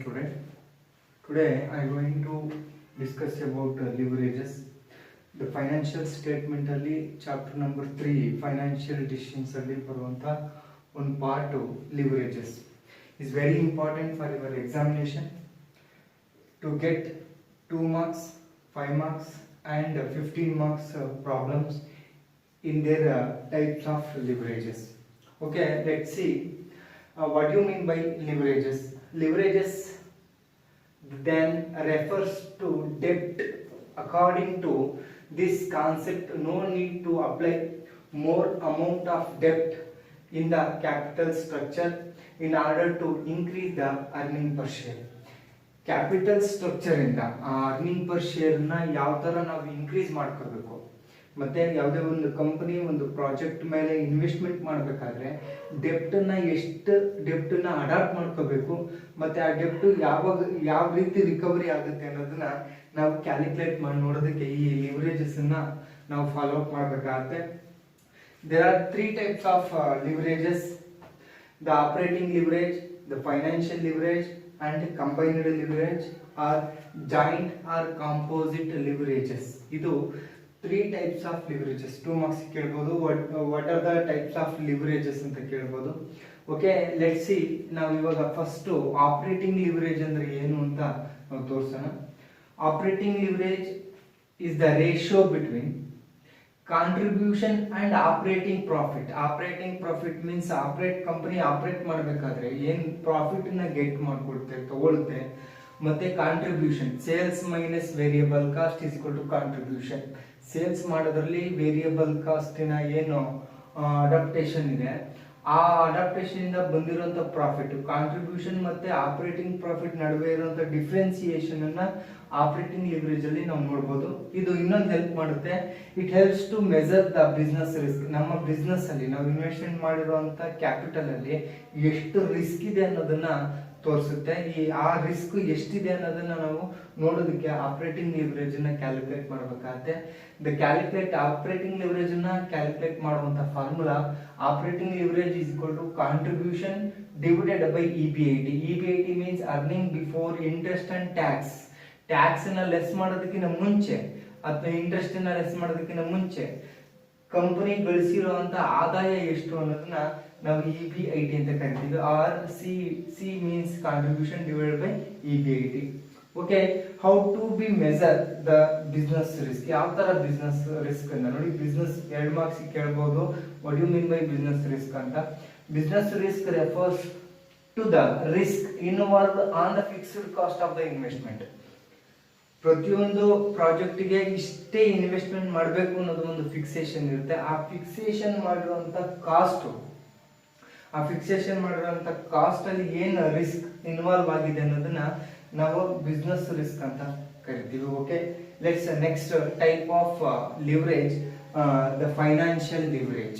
student. Today I am going to discuss about leverages. The financial statement ಅಲ್ಲಿ chapter number 3 financial decisions ಅಲ್ಲಿ ಬರುವಂತ ಒಂದು part leverages is very important for your examination to get 2 marks, 5 marks and 15 marks problems in their types of leverages. Okay, let's see what do you mean by leverages. Leverages then refers to debt. According to this concept, no need to apply more amount of debt in the capital structure in order to increase the earning per share. Capital structure ಇಂದ earning per share ನ ಯಾವ ತರ ನಾವು increase ಮಾಡ್ಕೋಬೇಕು, ಮತ್ತೆ ಯಾವುದೇ ಒಂದು company ಒಂದು ಪ್ರಾಜೆಕ್ಟ್ ಮೇಲೆ ಇನ್ವೆಸ್ಟ್ಮೆಂಟ್ ಮಾಡಬೇಕಾದ್ರೆ ಡೆಪ್ಟ್ ನ ಎಷ್ಟು ಡೆಪ್ಟ್ ನ ಅಡಾಪ್ಟ್ ಮಾಡ್ಕೋಬೇಕು, ಮತ್ತೆ ಆ ಡೆಪ್ಟ್ ಯಾವ ರೀತಿ ರಿಕವರಿ ಆಗುತ್ತೆ ಅನ್ನೋದನ್ನ ನಾವು ಕ್ಯಾಲ್ಕುಲೇಟ್ ಮಾಡಿ ನೋಡೋದಕ್ಕೆ ಈ ಲಿವರೇಜಸ್ ಅನ್ನ ನಾವು ಫಾಲೋ ಅಪ್ ಮಾಡಬೇಕಾಗುತ್ತೆ. There are 3 types of leverages: the operating leverage, the financial leverage and combined leverage or joint or composite leverages. ಇದು 3 types of leverages. 2 marks ಕೇಳಬಹುದು. What are the types of leverages ಅಂತ ಕೇಳಬಹುದು. Okay, let's see. ನಾವು ಇವಾಗ first operating leverage ಅಂದ್ರೆ ಏನು ಅಂತ ನಾವು ತೋರಿಸೋಣ. Operating leverage is the ratio between contribution and operating profit. Operating profit means company operate ಮಾಡಬೇಕಾದ್ರೆ ಏನ್ ಪ್ರಾಫಿಟ್ ನ ಗೆಟ್ ಮಾಡ್ಕೊಡುತ್ತೆ ತಗೊಳುತ್ತೆ, ಮತ್ತೆ contribution sales minus variable cost is equal to contribution. Sales ಮಾಡೋದ್ರಲ್ಲಿ ವೇರಿಯಬಲ್ ಕಾಸ್ಟಿನ ಏನು ಅಡಾಪ್ಟೇಷನ್ ಇದೆ, ಆ ಅಡಾಪ್ಟೇಷನ್ ಇಂದ ಬಂದಿರುವಂತ ಪ್ರಾಫಿಟ್, ಕಾಂಟ್ರಿಬ್ಯೂಷನ್ ಮತ್ತೆ ಆಪರೇಟಿಂಗ್ ಪ್ರಾಫಿಟ್ ನಡುವೆ ಇರುವಂತ ಡಿಫ್ರೆನ್ಸಿಯೇಷನ್ ಅನ್ನ ಆಪರೇಟಿಂಗ್ ಲಿವರೇಜ್ ಅಲ್ಲಿ ನಾವು ನೋಡಬಹುದು. ಇದು ಇನ್ನೊಂದು ಹೆಲ್ಪ್ ಮಾಡುತ್ತೆ. It helps to measure the business risk. ನಮ್ಮ ಬಿಸ್ನೆಸ್ ಅಲ್ಲಿ ನಾವು ಇನ್ವೆಸ್ಟ್ಮೆಂಟ್ ಮಾಡಿರುವಂತ ಕ್ಯಾಪಿಟಲ್ ಅಲ್ಲಿ ಎಷ್ಟು ರಿಸ್ಕ್ ಇದೆ ಅನ್ನೋದನ್ನ ತೋರಿಸುತ್ತೆ. ಆ ರಿಸ್ಕ್ ಎಷ್ಟಿದೆ ಅನ್ನೋದನ್ನ ನಾವು ನೋಡೋದಕ್ಕೆ ಆಪರೇಟಿಂಗ್ ಲಿವರೇಜ್ ನ ಕ್ಯಾಲ್ಕುಲೇಟ್ ಮಾಡಬೇಕಾಗುತ್ತೆ. ಆಪರೇಟಿಂಗ್ ಲಿವರೇಜ್ ನ ಕ್ಯಾಲ್ಕುಲೇಟ್ ಮಾಡುವಂತ formula operating leverage is equal to contribution divided by EBIT. EBIT means earning before interest and tax. Tax ನ ಲೆಸ್ ಮಾಡೋದಕ್ಕಿಂತ ಮುಂಚೆ ಅಥವಾ ಇಂಟ್ರೆಸ್ಟ್ ನ ಲೆಸ್ ಮಾಡೋದಕ್ಕಿಂತ ಮುಂಚೆ ಕಂಪನಿ ಗಳಿಸಿರುವಂತ ಆದಾಯ ಎಷ್ಟು ಅನ್ನೋದನ್ನ ನಾವು EBIT ಅಂತ ಕರಿತೀವಿ. R C means contribution divided by EBIT. Okay, how to be measure the business risk. ಯಾವ ತರ ಬಿಸ್ನೆಸ್ ರಿಸ್ಕ್ ಅಂತ ನೋಡಿ. ಬಿಸ್ನೆಸ್ 2 ಮಾರ್ಕ್ಸ್ ಕೇಳಬಹುದು. What you mean by business risk ಅಂತ. Business risk refers to the risk involve on the fixed cost of the investment. ಪ್ರತಿಯೊಂದು project ಗೆ ಇಷ್ಟೇ investment ಮಾಡಬೇಕು ಅನ್ನೋದು ಒಂದು ಫಿಕ್ಸೇಷನ್ ಇರುತ್ತೆ. ಆ ಫಿಕ್ಸೇಷನ್ ಮಾಡಿರುವಂತ ಕಾಸ್ಟ್ ಅಲ್ಲಿ ಏನು ರಿಸ್ಕ್ ಇನ್ವಾಲ್ವ್ ಆಗಿದೆ ಅನ್ನೋದನ್ನ ನಾವು ಬಿಸ್ನೆಸ್ ರಿಸ್ಕ್ ಅಂತ ಕರಿತೀವಿ. Okay, let's next type of leverage, the financial leverage.